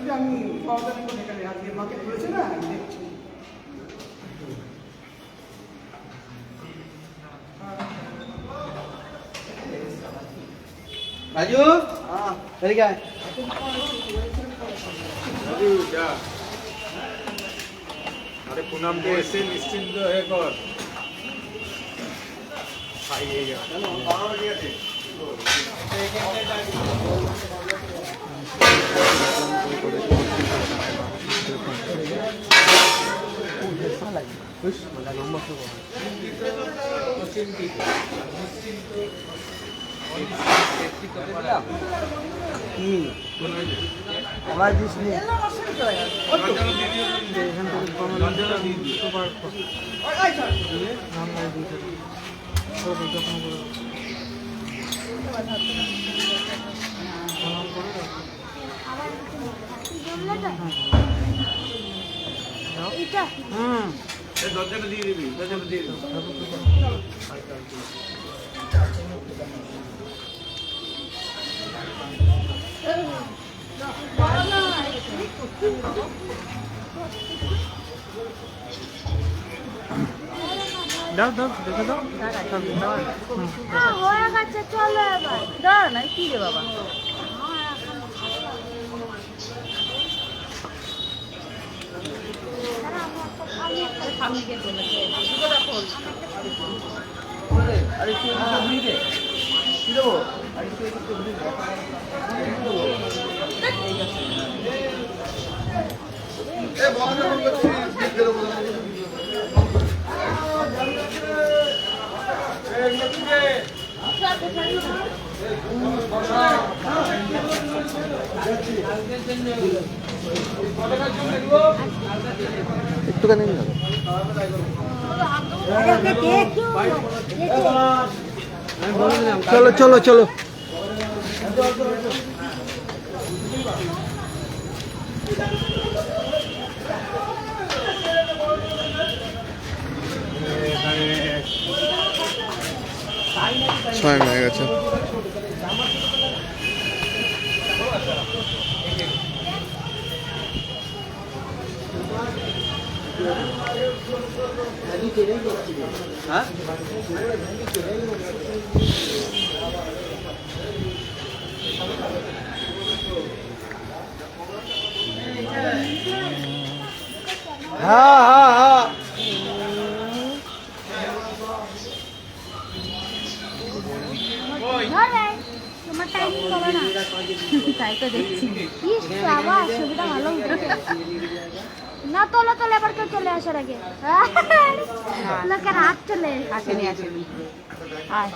আমি সহকারী করে এখানে আজকে মাকে বলেছে না দেখছি। राजू हाँ फिर क्या है अरे पूनम के ऐसे निश्चिंत है कर আমার দিস নি দরজাটা দিয়ে দিবি দরজাটা দিয়ে দিবি দাও দাও দেখে দাও হয়ে গেছে চলো এবার দাঁড়া নাই কি রে বাবা আরে তুই ঘুরি দে কি দেবো আরে তুই ঘুরি দে এ বন্ধ করছি দিয়ে দেবো একটুখানি চলো চলো চলো ছয় হয়ে গেছে হ্যাঁ হ্যাঁ হ্যাঁ হ্যাঁ তোমার টাইমিং হবে না তাই তো দেখছি ইস বাবা ছবিটা ভালো উঠেছে না তোলো তোলো এবার কেউ চলে আসার আগে লোকের হাত চলে আসেনি আসেনি আয়